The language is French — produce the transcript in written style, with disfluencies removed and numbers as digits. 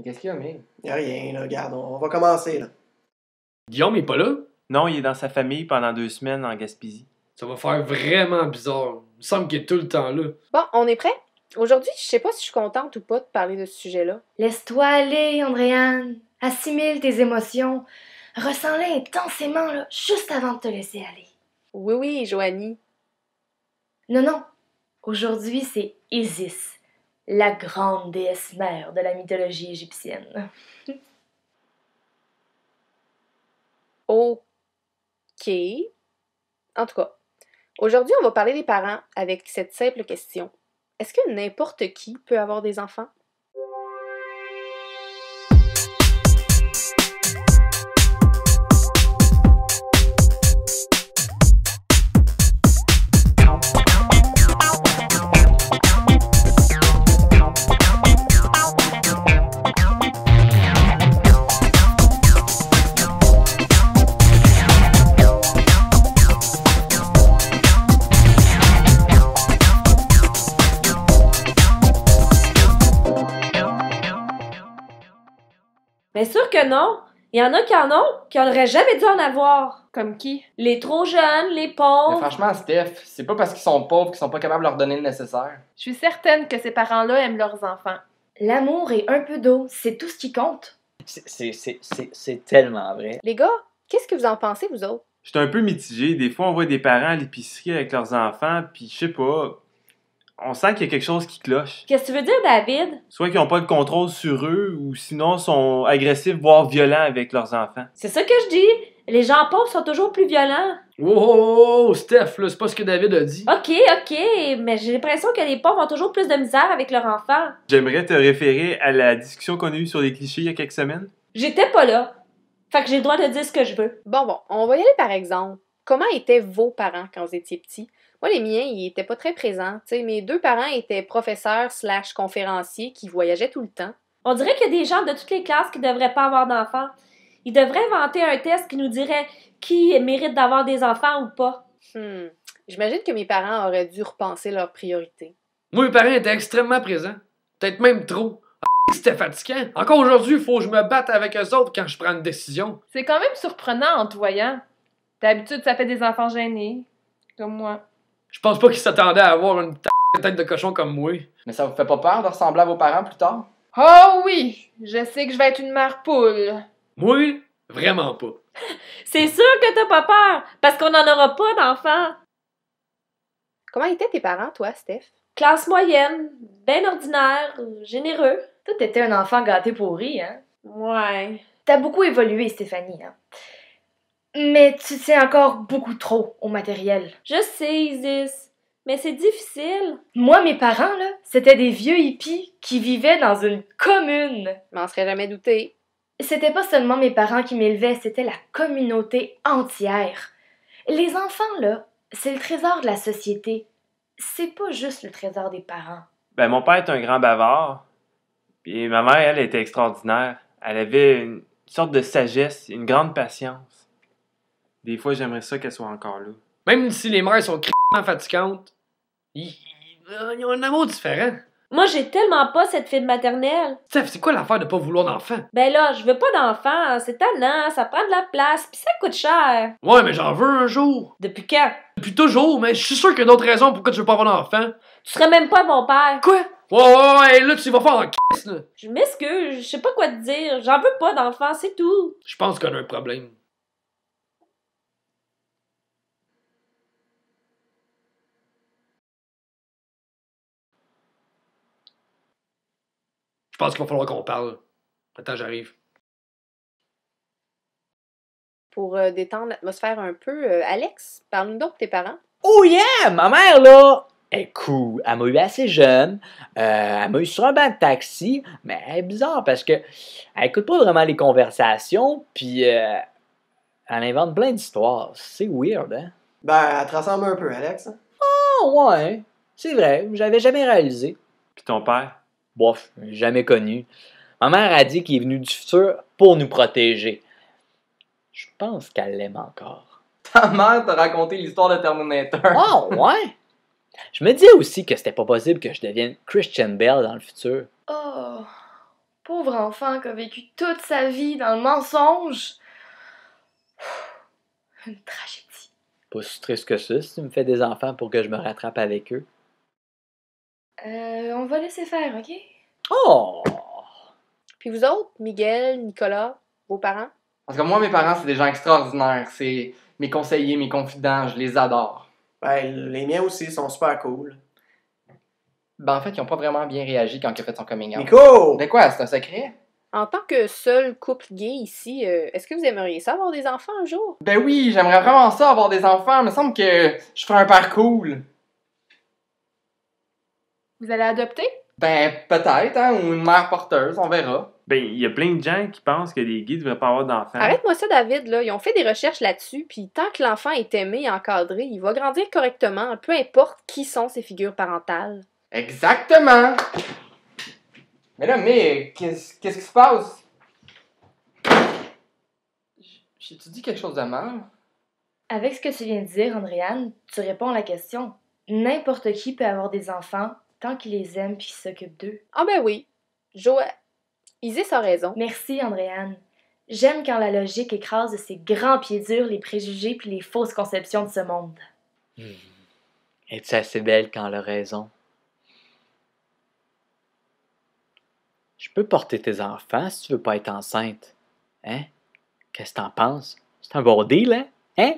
Mais qu'est-ce qu'il y a, Mig? Y'a rien, là, regarde, on va commencer, là. Guillaume est pas là? Non, il est dans sa famille pendant 2 semaines en Gaspésie. Ça va faire vraiment bizarre. Il me semble qu'il est tout le temps là. Bon, on est prêt? Aujourd'hui, je sais pas si je suis contente ou pas de parler de ce sujet-là. Laisse-toi aller, Andréane. Assimile tes émotions. Ressens-les intensément, là, juste avant de te laisser aller. Oui, oui, Joanie. Non. Aujourd'hui, c'est Isis, la grande déesse mère de la mythologie égyptienne. OK. En tout cas, aujourd'hui, on va parler des parents avec cette simple question. Est-ce que n'importe qui peut avoir des enfants? Bien sûr que non. Il y en a qui en ont, qui n'auraient jamais dû en avoir. Comme qui? Les trop jeunes, les Mais pauvres. franchement, Steph, c'est pas parce qu'ils sont pauvres qu'ils sont pas capables de leur donner le nécessaire. Je suis certaine que ces parents-là aiment leurs enfants. L'amour et un peu d'eau, c'est tout ce qui compte. C'est tellement vrai. Les gars, qu'est-ce que vous en pensez, vous autres? J'étais un peu mitigé. Des fois, on voit des parents à l'épicerie avec leurs enfants, puis je sais pas, on sent qu'il y a quelque chose qui cloche. Qu'est-ce que tu veux dire, David? Soit qu'ils n'ont pas de contrôle sur eux, ou sinon sont agressifs, voire violents avec leurs enfants. C'est ça que je dis. Les gens pauvres sont toujours plus violents. Oh, Steph, là, c'est pas ce que David a dit. OK, mais j'ai l'impression que les pauvres ont toujours plus de misère avec leurs enfants. J'aimerais te référer à la discussion qu'on a eue sur les clichés il y a quelques semaines. J'étais pas là. Fait que j'ai le droit de dire ce que je veux. Bon, on va y aller par exemple. Comment étaient vos parents quand vous étiez petits? Moi, les miens, ils étaient pas très présents. T'sais, mes 2 parents étaient professeurs/conférenciers qui voyageaient tout le temps. On dirait qu'il y a des gens de toutes les classes qui devraient pas avoir d'enfants. Ils devraient inventer un test qui nous dirait qui mérite d'avoir des enfants ou pas. J'imagine que mes parents auraient dû repenser leurs priorités. Moi, mes parents étaient extrêmement présents. Peut-être même trop. C'était fatigant. Encore aujourd'hui, il faut que je me batte avec eux autres quand je prends une décision. C'est quand même surprenant en te voyant. D'habitude, ça fait des enfants gênés. Comme moi. Je pense pas qu'ils s'attendaient à avoir une tête de cochon comme moi. Mais ça vous fait pas peur de ressembler à vos parents plus tard? Oh oui! Je sais que je vais être une mère poule. Moi, vraiment pas. C'est sûr que t'as pas peur, parce qu'on n'en aura pas d'enfants. Comment étaient tes parents, toi, Steph? Classe moyenne, ben ordinaire, généreux. Toi, t'étais un enfant gâté pourri, hein? Ouais. T'as beaucoup évolué, Stéphanie, hein? Mais tu tiens encore beaucoup trop au matériel. Je sais, Isis, mais c'est difficile. Moi, mes parents, là, c'était des vieux hippies qui vivaient dans une commune. Je m'en serais jamais douté. C'était pas seulement mes parents qui m'élevaient, c'était la communauté entière. Les enfants, là, c'est le trésor de la société. C'est pas juste le trésor des parents. Ben, mon père est un grand bavard, puis ma mère, elle, était extraordinaire. Elle avait une sorte de sagesse, une grande patience. Des fois, j'aimerais ça qu'elle soit encore là. Même si les mères sont crissement fatigantes, ils ont un amour différent. Moi, j'ai tellement pas cette fibre maternelle. Steph, c'est quoi l'affaire de pas vouloir d'enfant? Ben là, je veux pas d'enfant, c'est tannant, ça prend de la place, pis ça coûte cher. Ouais, mais j'en veux un jour. Depuis quand? Depuis toujours, mais je suis sûr qu'il y a d'autres raisons pourquoi tu veux pas avoir d'enfant. Tu serais même pas mon père. Quoi? Ouais, là, tu vas faire en caisse, là. Je m'excuse, je sais pas quoi te dire, j'en veux pas d'enfant, c'est tout. Je pense qu'on a un problème. Je pense qu'il va falloir qu'on parle. Attends, j'arrive. Pour détendre l'atmosphère un peu, Alex, parle-nous donc de tes parents. Oh yeah! Ma mère, là, elle est cool. Elle m'a eu assez jeune. Elle m'a eu sur un banc de taxi. Mais elle est bizarre parce que elle écoute pas vraiment les conversations. Puis elle invente plein d'histoires. C'est weird, hein? Ben, elle te ressemble un peu, Alex. Oh ouais, c'est vrai. J'avais jamais réalisé. Puis ton père? Bof, jamais connu. Ma mère a dit qu'il est venu du futur pour nous protéger. Je pense qu'elle l'aime encore. Ta mère t'a raconté l'histoire de Terminator. Oh, ouais! Je me disais aussi que c'était pas possible que je devienne Christian Bale dans le futur. Oh, Pauvre enfant qui a vécu toute sa vie dans le mensonge. Une tragédie. Pas si triste que ça si tu me fais des enfants pour que je me rattrape avec eux. On va laisser faire, OK? Oh! Puis vous autres, Miguel, Nicolas, vos parents? Parce que moi, mes parents, c'est des gens extraordinaires. C'est mes conseillers, mes confidents, je les adore. Ben, les miens aussi sont super cool. Ben, en fait, ils ont pas vraiment bien réagi quand il a fait son coming out. Nico! Ben quoi, c'est un secret? En tant que seul couple gay ici, est-ce que vous aimeriez ça avoir des enfants un jour? Ben oui, j'aimerais vraiment ça, avoir des enfants. Il me semble que je ferais un père cool. Vous allez adopter? Ben, peut-être, hein, ou une mère porteuse, on verra. Ben, il y a plein de gens qui pensent que les gays ne devraient pas avoir d'enfants. Arrête-moi ça, David, là. Ils ont fait des recherches là-dessus, puis tant que l'enfant est aimé et encadré, il va grandir correctement, peu importe qui sont ses figures parentales. Exactement! Mais là, qu'est-ce qui se passe? J'ai-tu dit quelque chose de mal? Avec ce que tu viens de dire, Andréane, tu réponds à la question. N'importe qui peut avoir des enfants tant qu'il les aime puis qu'il s'occupe d'eux. Ah ben oui. Isis a raison. Merci, Andréane. J'aime quand la logique écrase de ses grands pieds durs les préjugés puis les fausses conceptions de ce monde. Es-tu assez belle quand elle a raison? Je peux porter tes enfants si tu veux pas être enceinte. Hein? Qu'est-ce que t'en penses? C'est un bon deal, hein? Hein?